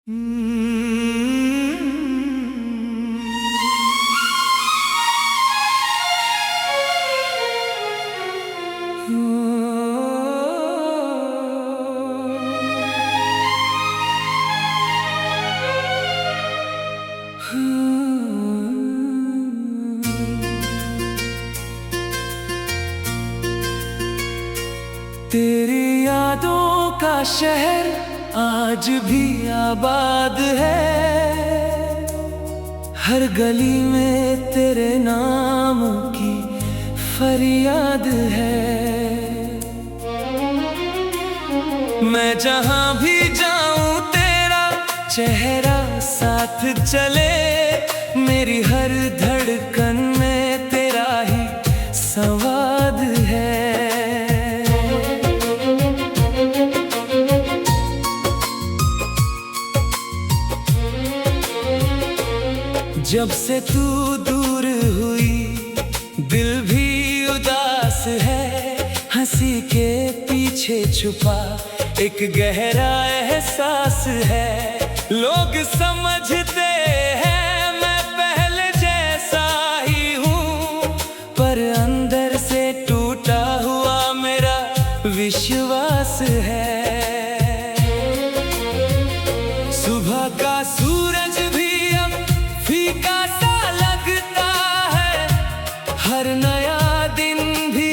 तेरी यादों का शहर आज भी आबाद है। हर गली में तेरे नाम की फरियाद है। मैं जहां भी जाऊं तेरा चेहरा साथ चले। मेरी हर धड़कन में तेरा ही संवाद है। जब से तू दूर हुई दिल भी उदास है। हंसी के पीछे छुपा एक गहरा एहसास है। लोग समझते हैं मैं पहले जैसा ही हूँ, पर अंदर से टूटा हुआ मेरा विश्वास है। सुबह का सूरज भी अब फीका सा लगता है। हर नया दिन भी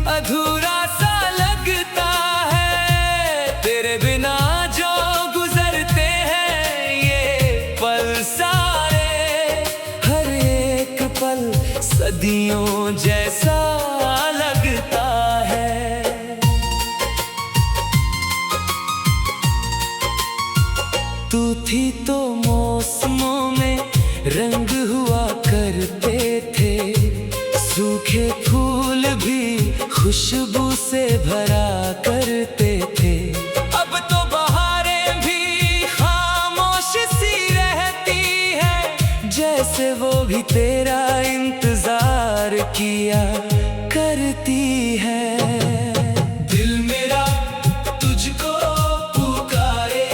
अधूरा सा लगता है। तेरे बिना जो गुजरते हैं ये पल सारे, हर एक पल सदियों जैसा लगता है। तू थी तो मौसमों में रंग हुआ करते थे। सूखे फूल भी खुशबू से भरा करते थे। अब तो बहारें भी खामोश सी रहती है, जैसे वो भी तेरा इंतजार किया करती है। दिल मेरा तुझको पुकारे,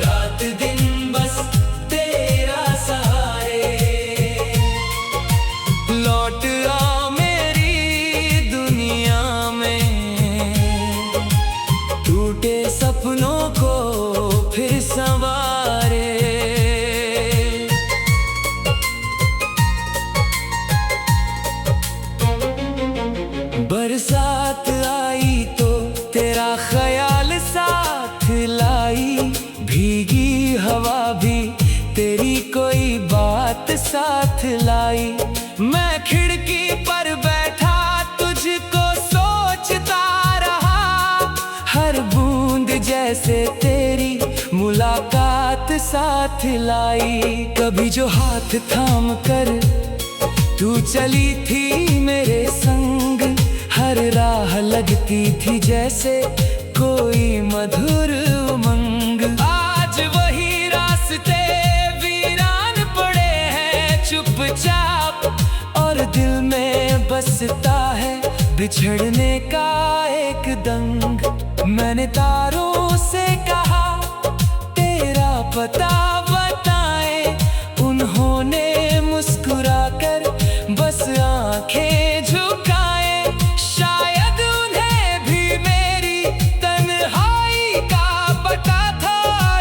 रात दिन बस तेरा सहारे। लौट आ मेरी दुनिया में, टूटे सपनों को फिर संवारे। बरसात आई तो तेरा ख्याल साथ लाई। भीगी हवा भी तेरी कोई बात साथ लाई। मैं खिड़की पर बैठा तुझको सोचता रहा। हर बूंद जैसे तेरी मुलाकात साथ लाई। कभी जो हाथ थाम कर तू चली थी मेरे संग, हर राह लगती थी जैसे कोई मधुर उमंग। आज वही रास्ते वीरान पड़े हैं चुपचाप, और दिल में बसता है बिछड़ने का एक दंग। मैंने तारों से कहा तेरा पता बताएं, उन्होंने मुस्कुराकर बस आंखें झुकाए। शायद उन्हें भी मेरी तन्हाई का पता था,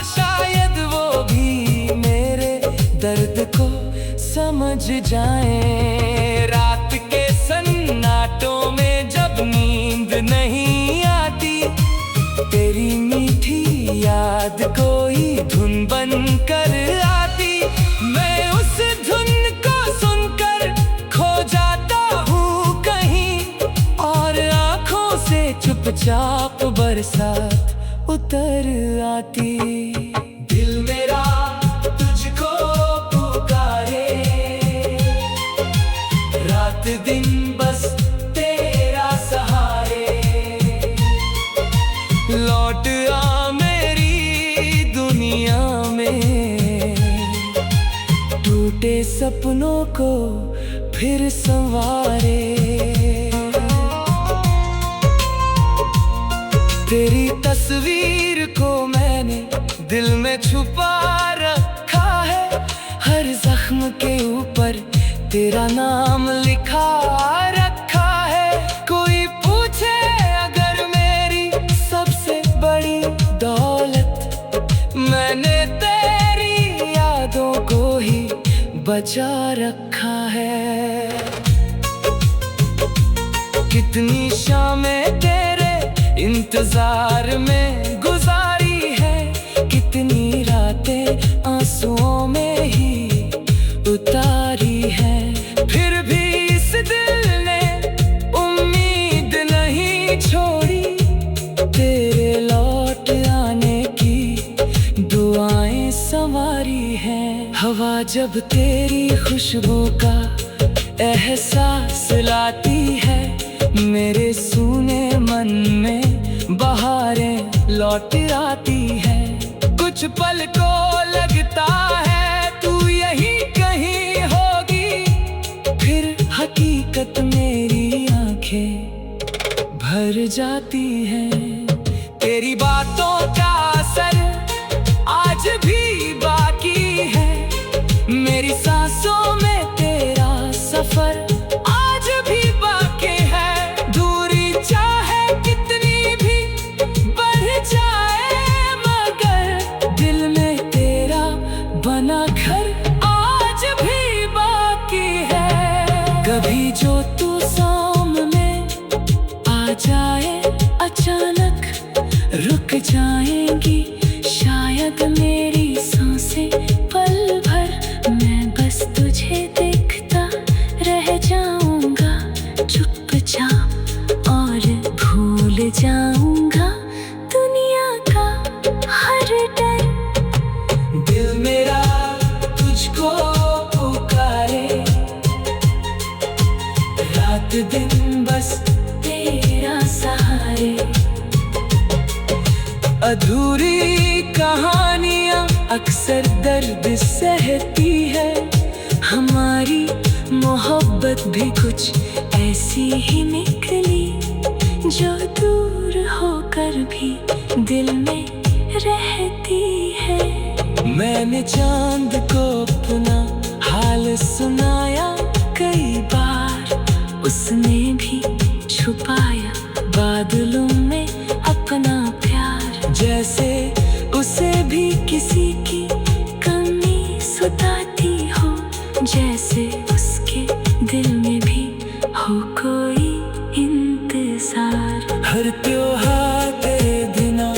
शायद वो भी मेरे दर्द को समझ जाएं। रात के सन्नाटों में जब नींद नहीं आती, तेरी मीठी याद कोई धुन बन कर आती। मैं उस धुन को सुनकर खो जाता हूँ कहीं, और आँखों से चुपचाप बरसात उतर आती। दिल मेरा तुझको पुकारे, रात दिन बस तेरा सहारे। लौट आ मेरी दुनिया में, टूटे सपनों को फिर संवारे। तेरी तस्वीर को मैंने छुपा रखा है, हर जख्म के ऊपर तेरा नाम लिखा रखा है। कोई पूछे अगर मेरी सबसे बड़ी दौलत, मैंने तेरी यादों को ही बचा रखा है। कितनी शामें तेरे इंतजार में गुजारी है, कितनी रातें आंसुओं में ही उतारी है। फिर भी इस दिल ने उम्मीद नहीं छोड़ी, तेरे लौट आने की दुआएं संवारी हैं। हवा जब तेरी खुशबू का एहसास लाती है, मेरे सूने मन में बहारें लौट आती है। कुछ पल को लगता है तू यहीं कहीं होगी, फिर हकीकत मेरी आंखें भर जाती हैं। तेरी बातों का असर आज भी बाकी है, मेरी सांसों में तेरा सफर आज भी बाकी है। दूरी चाहे कितनी भी बढ़ जाए, मगर दिल में तेरा बना घर आज भी बाकी है। कभी जो तू सामने आ जाए, अचानक रुक जाएंगी शायद मेरी सांसें पल भर। मैं बस तुझे देखता रह जाऊंगा चुपचाप, और भूल जाऊंगा दुनिया का हर डर। दिल मेरा तुझको पुकारे, रात दिन बस तेरा सहारे। अधूरी कहानियां अक्सर दर्द सहती है, हमारी मोहब्बत भी कुछ ऐसी ही निकली, जो दूर होकर भी दिल में रहती है। मैंने चांद को अपना हाल सुनाया कई बार, उसने भी छुपाया बादलों में अपना प्यार। जैसे उसे भी किसी की कमी सताती हो, जैसे उसके दिल में भी हो कोई इंतजार। हर त्योहार तेरे बिना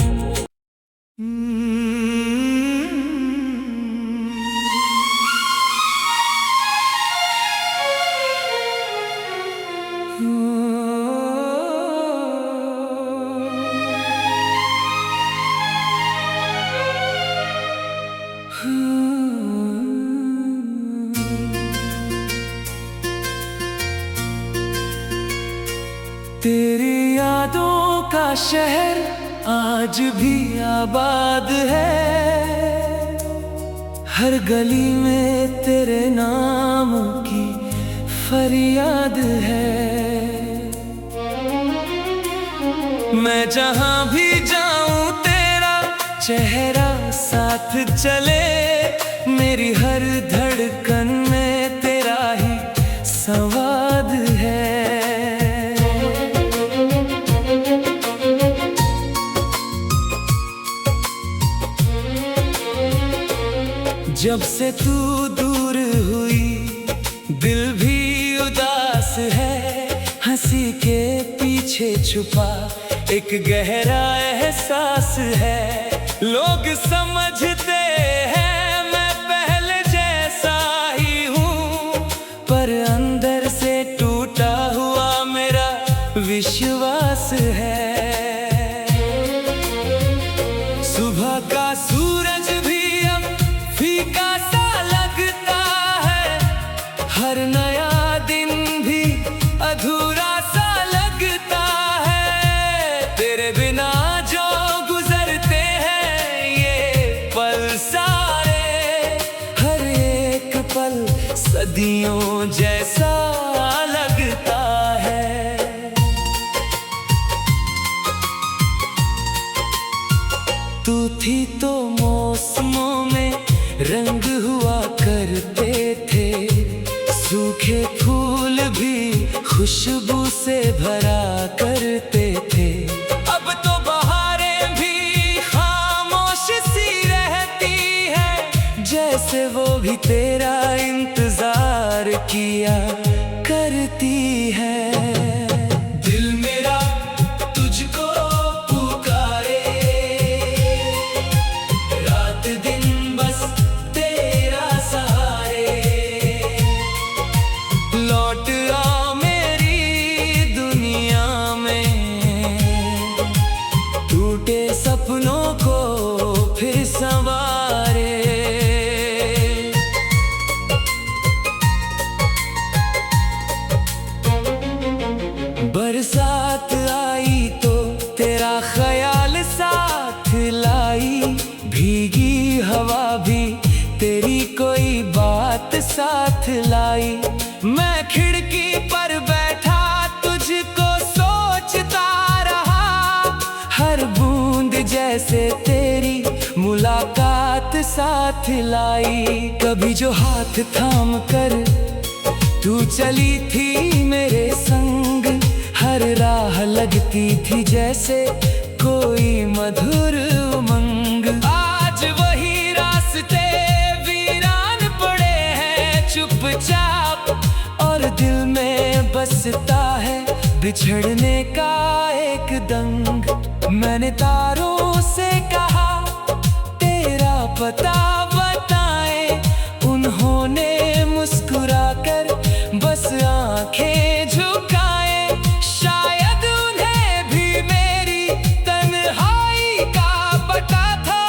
तेरी यादों का शहर आज भी आबाद है, हर गली में तेरे नाम की फरियाद है। मैं जहां भी जाऊं तेरा चेहरा साथ चले, मेरी हर धड़कन में तेरा ही संवाद है। जब से तू दूर हुई दिल भी उदास है, हंसी के पीछे छुपा एक गहरा एहसास है। लोग समझते हैं मैं पहले जैसा ही हूँ, पर अंदर से टूटा हुआ मेरा विश्वास है। सुबह का सूरज भी अब फीका सा लगता है, हर नया दिन भी अधूरा सा लगता है। तेरे बिना जो गुजरते हैं ये पल सारे, हर एक पल सदियों जैसा लगता है। तू थी तो मौसमों में रंग हुआ करते थे, सूखे फूल भी खुशबू से भरा करते थे। अब तो बहारें भी खामोश सी रहती है, जैसे वो भी तेरा इंतजार किया करती है। दिल मेरा तुझको पुकारे, रात दिन बस तेरा सहारे। लौट आ मेरी दुनिया में, टूटे सपनों को फिर संवारे। बरसात आई तो तेरा ख्याल साथ लाई, भीगी हवा भी तेरी कोई बात साथ लाई। मैं खिड़की पर बैठा तुझको सोचता रहा, हर बूंद जैसे तेरी मुलाकात साथ लाई। कभी जो हाथ थाम कर तू चली थी मेरे संग, हर राह लगती थी जैसे कोई मधुर उमंग। आज वही रास्ते वीरान पड़े हैं चुपचाप, और दिल में बसता है बिछड़ने का एक दंग। मैंने तारों से कहा तेरा पता बताए, उन्होंने मुस्कुराकर बस आंखें झुकाए। शायद उन्हें भी मेरी तन्हाई का पता था,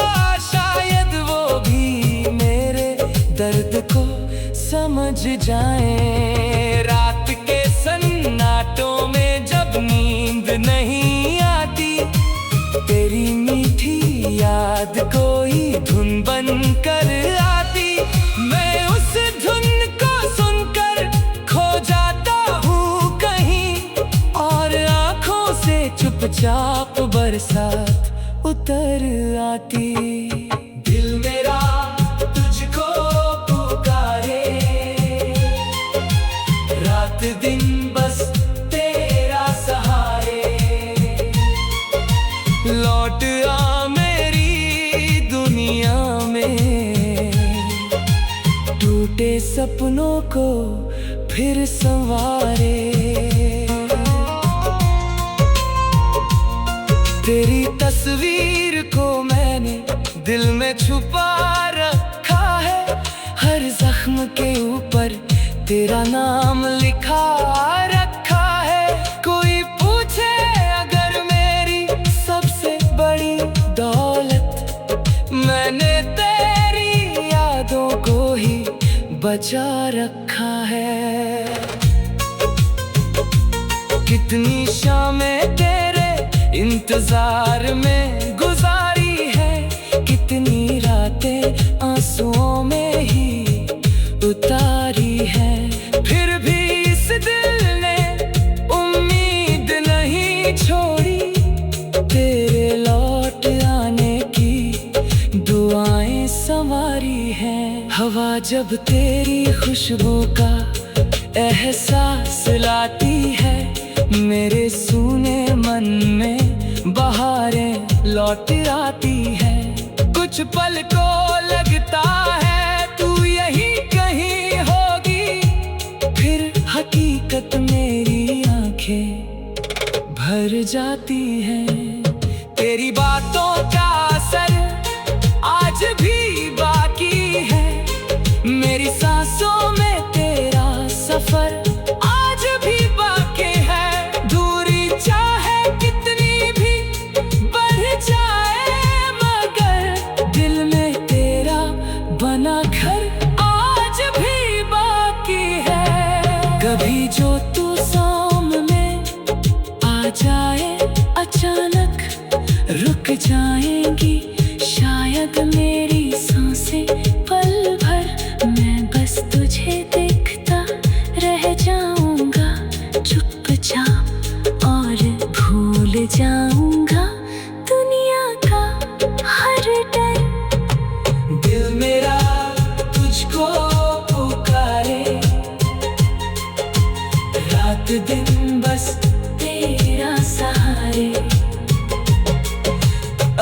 शायद वो भी मेरे दर्द को समझ जाए। रात के सन्नाटों में जब नींद नहीं आती, तेरी मीठी याद कोई धुन बन कर आती। मैं उस धुन को सुनकर खो जाता हूँ कहीं, और आँखों से चुपचाप बरसात उतर आती। दिल मेरा तुझको पुकारे, रात दिन बस तेरा सहारे। लौट आ मेरी दुनिया में, टूटे सपनों को फिर संवारे। तेरी तस्वीर को मैंने दिल में छुपा रखा है, हर जख्म के ऊपर तेरा नाम लिखा रखा है। कोई पूछे अगर मेरी सबसे बड़ी दौलत, मैंने तेरी यादों को ही बचा रखा है। कितनी शामें तेरे इंतजार में गुजारी है, कितनी रातें आंसुओं में ही उतारी है। फिर भी इस दिल ने उम्मीद नहीं छोड़ी, तेरे लौट आने की दुआएं संवारी हैं। हवा जब तेरी खुशबू का एहसास लाती है, मेरे सूने मन में बहारें लौट आती है। कुछ पल को लगता है तू यहीं कहीं होगी, फिर हकीकत मेरी आंखें भर जाती हैं। तेरी बातों का असर आज भी बाकी है, मेरी सांसों में तेरा सफर आज भी बाकी है। दूरी चाहे कितनी भी बढ़ जाए, मगर दिल में तेरा बना घर आज भी बाकी है। कभी जो तू सामने आ जाए अचानक, रुक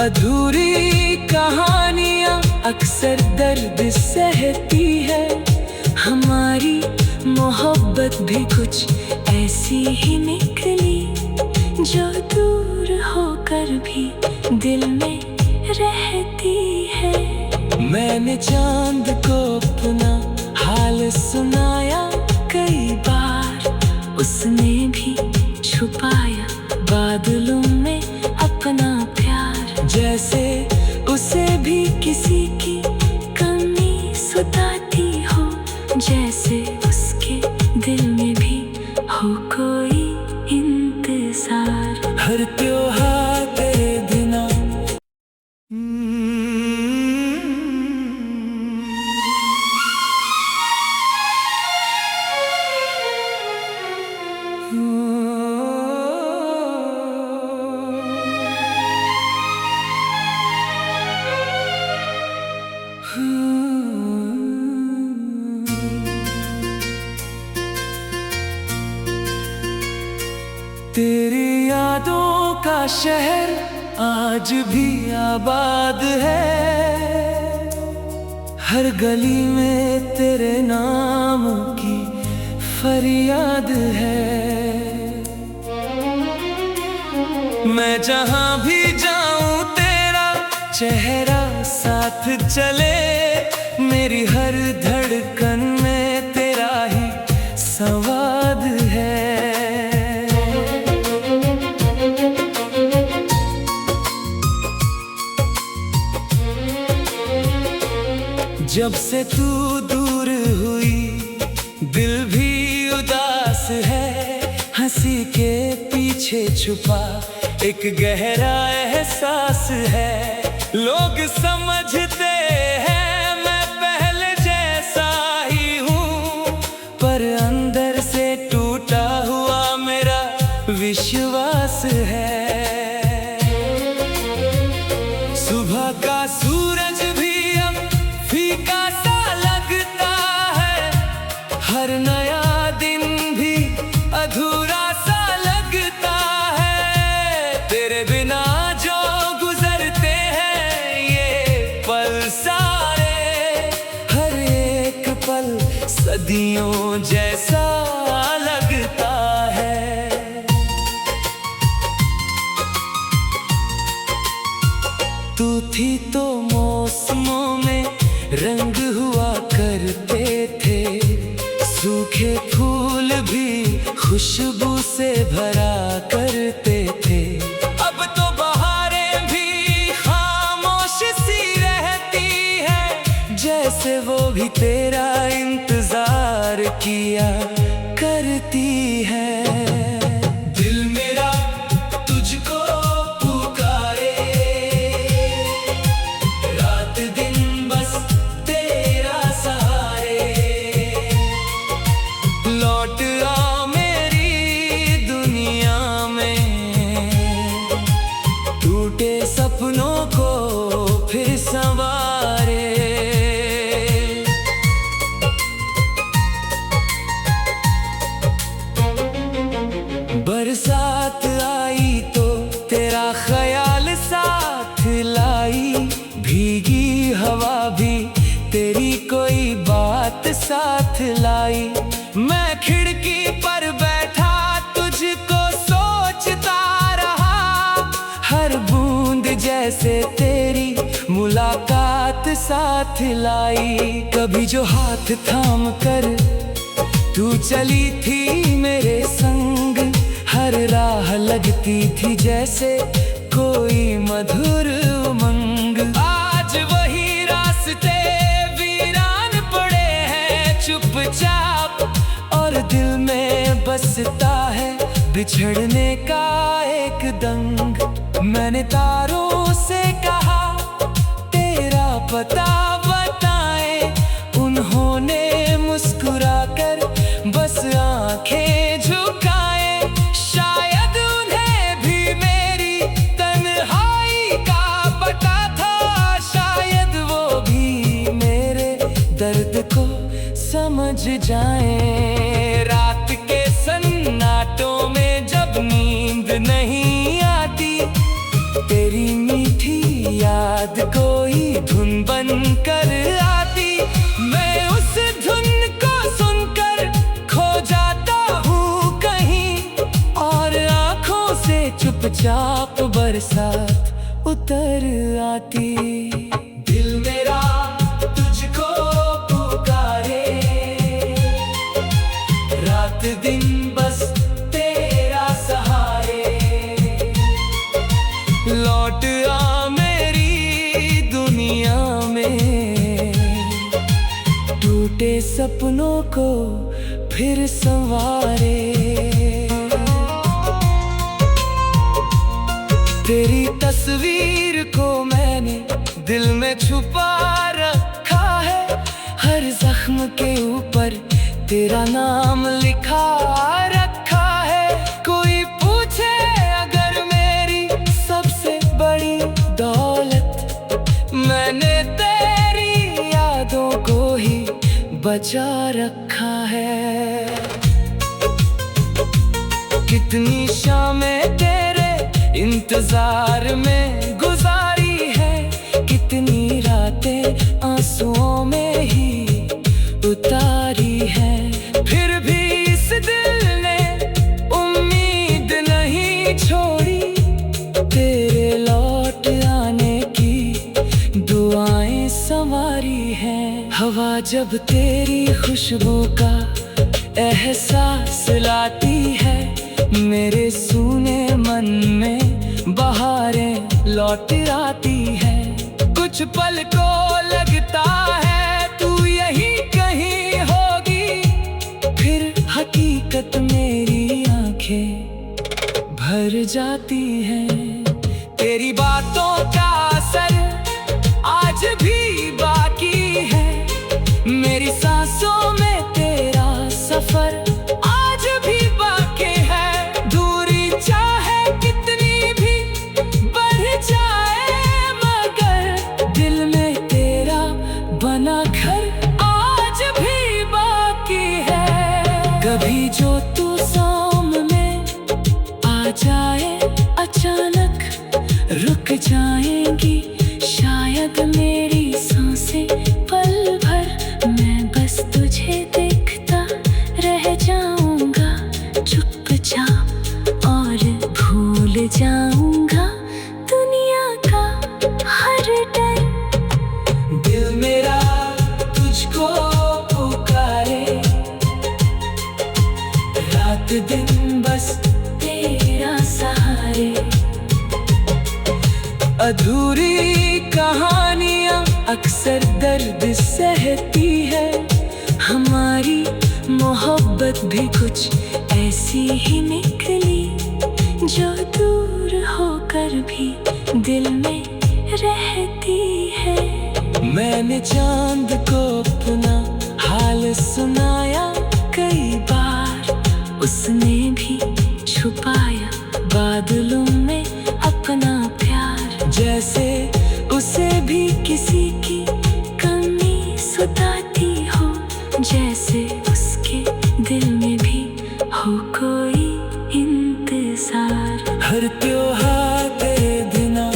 अधूरी कहानियाँ अक्सर दर्द सहती है। हमारी मोहब्बत भी कुछ ऐसी ही निकली, जो दूर होकर भी दिल में रहती है। मैंने चांद को अपना हाल सुनाया कई बार, उसने भी छुपाया बादलों में अपना प्यार। जैसे उसे भी किसी की कमी सताती हो, जैसे उसके दिल में भी हो कोई इंतजार। हर त्योहार तेरे बिना तेरी यादों का शहर आज भी आबाद है। हर गली में तेरे नाम की फरियाद है। मैं जहां भी जाऊं तेरा चेहरा साथ चले, मेरी हर धड़कन में तेरा ही संवाद है। जब से तू दूर हुई दिल भी उदास है। हंसी के पीछे छुपा एक गहरा एहसास है। लोग समझते हैं मैं पहले जैसा ही हूँ, पर अंदर से टूटा हुआ मेरा विश्वास है। सुबह का सूरज भी अब फीका सा लगता है, हर नया दिन भी अधूरा सा लगता है। तेरे बिना जो गुजरते हैं ये पल सारे, हर एक पल सदियों जैसा लगता है। तू थी तो मौसमों में रंग हुआ करते थे, सूखे फूल भी खुशबू से भरा करते थे। अब तो बहारें भी खामोश सी रहती है, जैसे वो भी तेरा इंतजार किया करती है। दिल मेरा तुझको पुकारे, रात दिन बस तेरा सहारे। लौट आ मेरी दुनिया में, टूटे सपनों को फिर संवारे। बरसात आई तो तेरा ख्याल साथ लाई, भीगी हवा भी तेरी कोई बात साथ लाई। मैं खिड़की पर बैठा तुझको सोचता रहा, हर बूंद जैसे तेरी मुलाकात साथ लाई। कभी जो हाथ थाम कर तू चली थी मेरे संग, हर राह लगती थी जैसे कोई मधुर उमंग। आज वही रास्ते वीरान पड़े हैं चुपचाप, और दिल में बसता है बिछड़ने का एक दंग। मैंने तारों से कहा तेरा पता बताएं, उन्होंने मुस्कुराकर बस आंखें झुकाए। शायद उन्हें भी मेरी तन्हाई का पता था, शायद वो भी मेरे दर्द को समझ जाएं। रात के सन्नाटों में जब नींद नहीं आती, तेरी मीठी बाद कोई धुन बन कर आती, मैं उस धुन को सुनकर खो जाता हूँ कहीं, और आँखों से चुपचाप बरसात उतर आती। दिल मेरा तुझको पुकारे, रात दिन बस तेरा सहारे। लौट आ मेरी दुनिया में, टूटे सपनों को फिर संवारे। तेरी तस्वीर को मैंने दिल में छुपा रखा है, हर जख्म के ऊपर तेरा नाम लिखा रखा है। कोई पूछे अगर मेरी सबसे बड़ी दौलत, मैंने तेरी यादों को ही बचा रखा है। कितनी शामें तेरे इंतजार में गुजारी है, कितनी रातें आंसुओं में ही उतारी है। फिर भी इस दिल ने उम्मीद नहीं छोड़ी, तेरे लौट आने की दुआएं संवारी हैं। हवा जब तेरी खुशबू का एहसास लाती है, मेरे सूने मन में बहारें लौट आती है। कुछ पल को लगता है तू यहीं कहीं होगी, फिर हकीकत मेरी आंखें भर जाती हैं। तेरी बातों का असर आज भी बाकी है, मेरी सांसों में तेरा सफर आज भी बाकी है। दूरी चाहे कितनी भी बढ़ जाए, मगर दिल में तेरा बना घर आज भी बाकी है। कभी जो तू सामने आ जाए, अचानक रुक जाएंगी शायद मेरी सांसें पल भर। मैं बस तुझे देखता रह जाऊंगा चुपचाप, और भूल जाऊंगा दुनिया का हर डर। दिल मेरा तुझको पुकारे, रात दिन बस तेरा सहारे। अधूरी कहानियां अक्सर दर्द सहती है, हमारी मोहब्बत भी कुछ ऐसी ही निकली, जो दूर होकर भी दिल में रहती है। मैंने चांद को अपना हाल सुनाया कई बार, उसने भी छुपाया बादलों में अपना प्यार। जैसे उसे भी किसी की कमी सताती हो, जैसे उसके दिल में भी हो कोई इंतजार। हर त्योहार तेरे बिना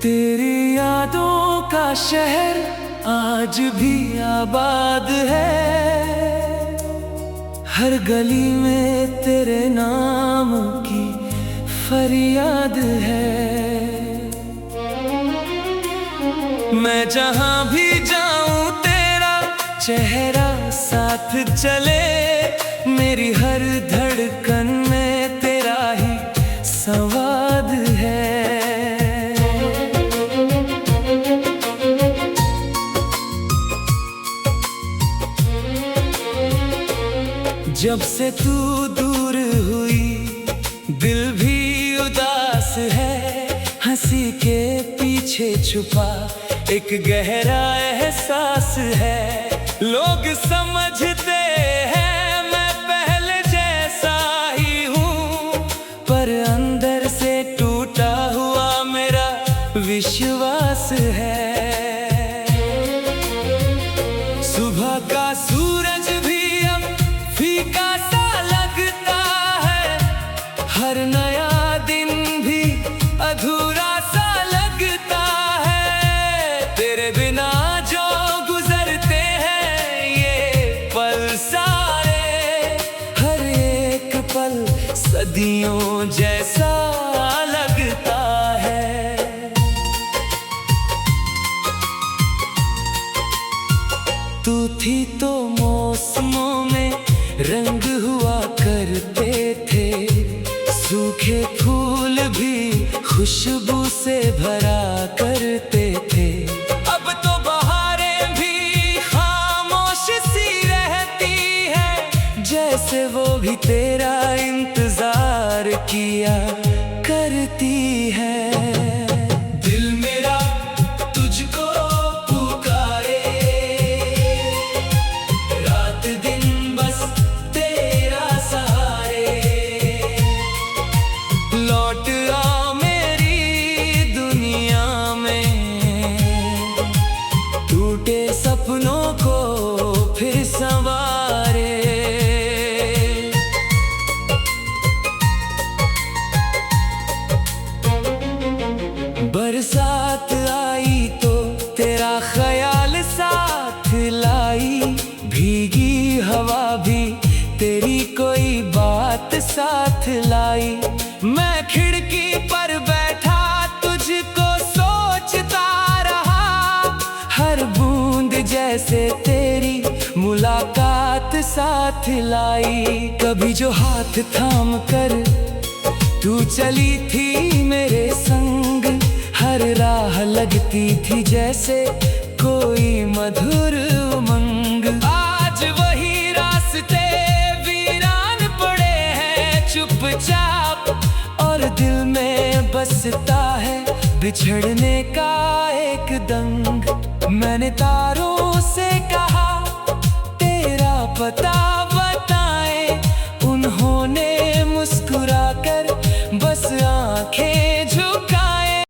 तेरी यादों का शहर आज भी आबाद है, हर गली में तेरे नाम की फरियाद है। मैं जहां भी जाऊं तेरा चेहरा साथ चले, मेरी हर धड़कन में तेरा ही संवाद है। जब से तू दूर हुई दिल भी उदास है, हंसी के पीछे छुपा एक गहरा एहसास है। लोग समझते हैं मैं पहले जैसा ही हूँ, पर अंदर से टूटा हुआ मेरा विश्वास है। सुबह का सूरज भी अब फीका सा लगता है, हर नया दिन भी अधूरा सा लगता है। तेरे बिना जो गुजरते हैं ये पल सारे, हर एक पल सदियों जैसा लगता है। तू थी तो मौसमों में रंग हुआ करते थे, सूखे फूल भी खुशबू से भरा करते थे। अब तो बहारें भी खामोश सी रहती है, जैसे वो भी तेरा इंतजार किया करती है। दिल मेरा तुझको पुकारे, रात दिन बस तेरा सहारे। लौट आ मेरी दुनिया में, टूटे सपनों को फिर संवारे। बरसात आई तो तेरा ख्याल साथ लाई, भीगी हवा भी तेरी कोई बात साथ लाई। मैं खिड़की पर बैठा तुझको सोचता रहा, हर बूंद जैसे तेरी मुलाकात साथ लाई। कभी जो हाथ थाम कर तू चली थी मेरे संग, हर राह लगती थी जैसे कोई मधुर उमंग। आज वही रास्ते वीरान पड़े हैं चुपचाप, और दिल में बसता है बिछड़ने का एक दंग। मैंने तारों से कहा